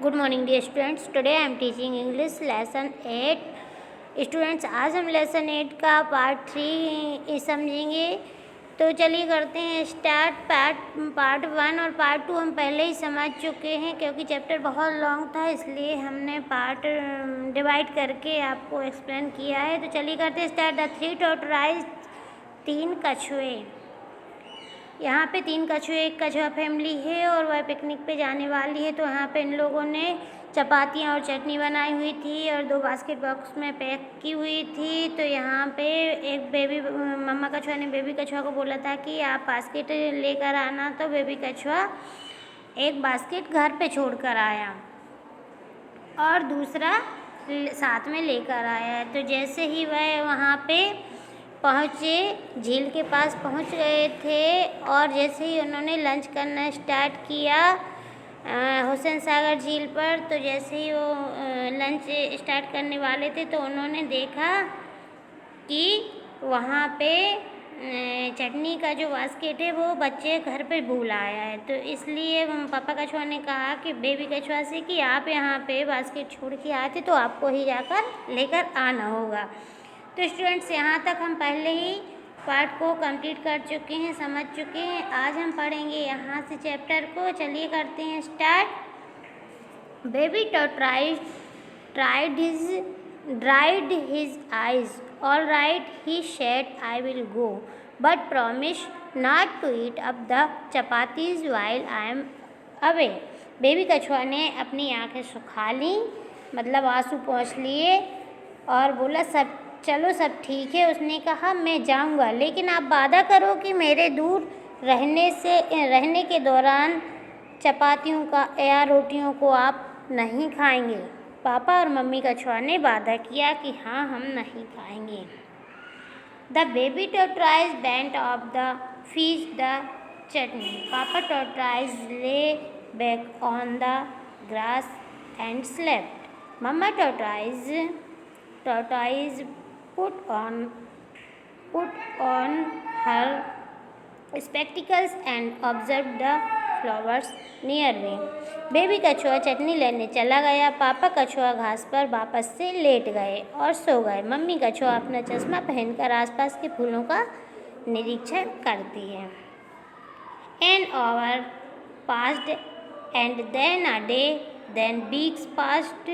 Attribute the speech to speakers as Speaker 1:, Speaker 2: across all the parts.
Speaker 1: Good morning dear students. Today I am teaching English lesson 8। Students, आज हम lesson 8 का part 3 समझेंगे। तो चलिए करते हैं स्टार्ट। पार्ट 1 और पार्ट 2 हम पहले ही समझ चुके हैं, क्योंकि चैप्टर बहुत लॉन्ग था, इसलिए हमने पार्ट डिवाइड करके आपको एक्सप्लेन किया है। तो चलिए करते हैं स्टार्ट। द 3 टॉर्टोइज, 3 कछुए। यहाँ पे 3 कछुए, एक कछुआ फैमिली है और वह पिकनिक पे जाने वाली है। तो यहाँ पे इन लोगों ने चपातियाँ और चटनी बनाई हुई थी और 2 बास्केट बॉक्स में पैक की हुई थी। तो यहाँ पे एक मम्मा कछुआ ने बेबी कछुआ को बोला था कि आप बास्केट लेकर आना। तो बेबी कछुआ एक बास्केट घर पे छोड़ कर आया और दूसरा साथ में लेकर आया। तो जैसे ही वह वहाँ पे पहुँचे, झील के पास पहुँच गए थे और जैसे ही उन्होंने लंच करना स्टार्ट किया हुसैन सागर झील पर, तो जैसे ही वो लंच स्टार्ट करने वाले थे तो उन्होंने देखा कि वहाँ पे चटनी का जो बास्केट है वो बच्चे घर पे भूल आया है। तो इसलिए पापा कछुआ ने कहा कि बेबी कछुआ से कि आप यहाँ पे बास्केट छोड़ के आए थे, तो आपको ही जाकर लेकर आना होगा। तो स्टूडेंट्स, यहाँ तक हम पहले ही पार्ट को कंप्लीट कर चुके हैं, समझ चुके हैं। आज हम पढ़ेंगे यहाँ से चैप्टर को। चलिए करते हैं start. Baby tortoise dried his eyes. All right, he said, I will go, but promise not to eat up the chapatis while I am away. Baby कछुआ ने अपनी आंखें सुखा ली, मतलब आंसू पोंछ लिए और बोला चलो सब ठीक है। उसने कहा मैं जाऊंगा, लेकिन आप वादा करो कि मेरे दूर रहने के दौरान चपातियों का या रोटियों को आप नहीं खाएंगे। पापा और मम्मी कछुआ ने वादा किया कि हाँ, हम नहीं खाएंगे। The baby tortoise bent off the fish the chutney. Papa tortoise lay back on the grass and slept. Mama tortoise put on her spectacles and observed the flowers nearby. Baby कछुआ चटनी लेने चला गया। पापा कछुआ घास पर वापस से लेट गए और सो गए। मम्मी कछुआ अपना चश्मा पहनकर आसपास के फूलों का निरीक्षण करती है। An hour passed and then a day, then weeks passed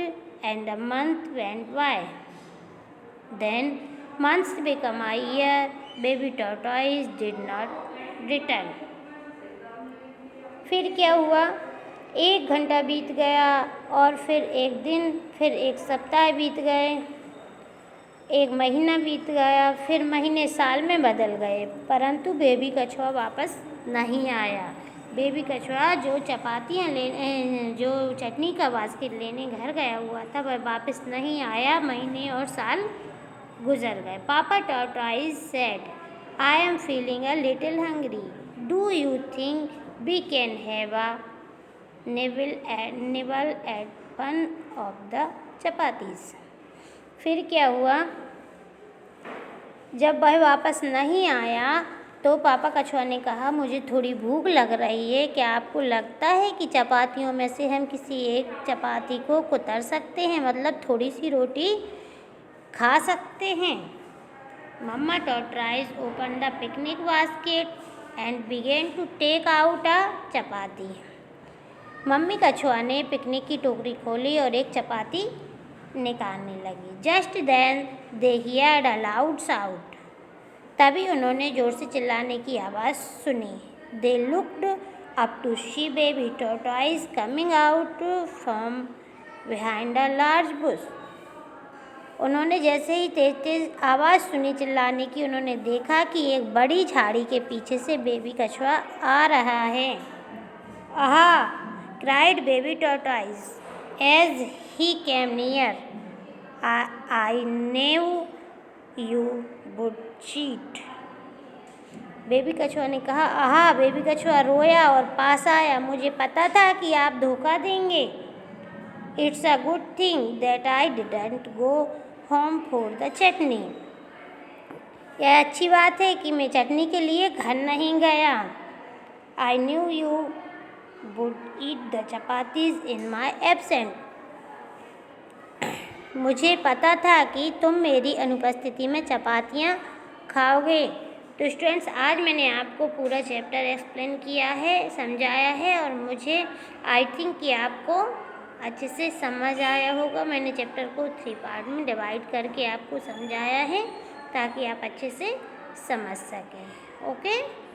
Speaker 1: and a month went by. Then months became a year. Baby tortoise did not return. फिर क्या हुआ? 1 घंटा बीत गया और फिर 1 दिन, फिर 1 सप्ताह बीत गए, 1 महीना बीत गया, फिर महीने साल में बदल गए, परंतु बेबी कछुआ वापस नहीं आया। बेबी कछुआ जो जो चटनी का बास्केट लेने घर गया हुआ था, वह वापस नहीं आया। महीने और साल गुजर गए। Papa tortoise said, I am feeling a little hungry. Do you think we can have a nibble at one of the chapatis. फिर क्या हुआ? जब वह वापस नहीं आया तो पापा कछुआ ने कहा, मुझे थोड़ी भूख लग रही है, क्या आपको लगता है कि चपातियों में से हम किसी एक चपाती को कुतर सकते हैं, मतलब थोड़ी सी रोटी खा सकते हैं? Mama tortoise open the picnic basket and began to take out a chapati. Mummy कछुआ ने पिकनिक की टोकरी खोली और एक चपाती निकालने लगी। Just then they heard a loud sound. तभी उन्होंने जोर से चिल्लाने की आवाज़ सुनी। They looked up to see baby tortoise coming out from behind a large bush. उन्होंने जैसे ही तेज तेज आवाज़ सुनी चिल्लाने की, उन्होंने देखा कि एक बड़ी झाड़ी के पीछे से बेबी कछुआ आ रहा है। Aha! Cried baby tortoise as he came near, I knew you would cheat. Baby कछुआ ने कहा। आहा! बेबी कछुआ रोया और पास आया। मुझे पता था कि आप धोखा देंगे। It's a good thing that I didn't go home for the chutney. यह अच्छी बात है कि मैं चटनी के लिए घर नहीं गया। आई knew you would eat the chapatis in my absence. मुझे पता था कि तुम मेरी अनुपस्थिति में चपातियाँ खाओगे। तो स्टूडेंट्स, आज मैंने आपको पूरा चैप्टर एक्सप्लेन किया है, समझाया है, और मुझे आई थिंक कि आपको अच्छे से समझ आया होगा। मैंने चैप्टर को 3 पार्ट में डिवाइड करके आपको समझाया है ताकि आप अच्छे से समझ सकें। ओके।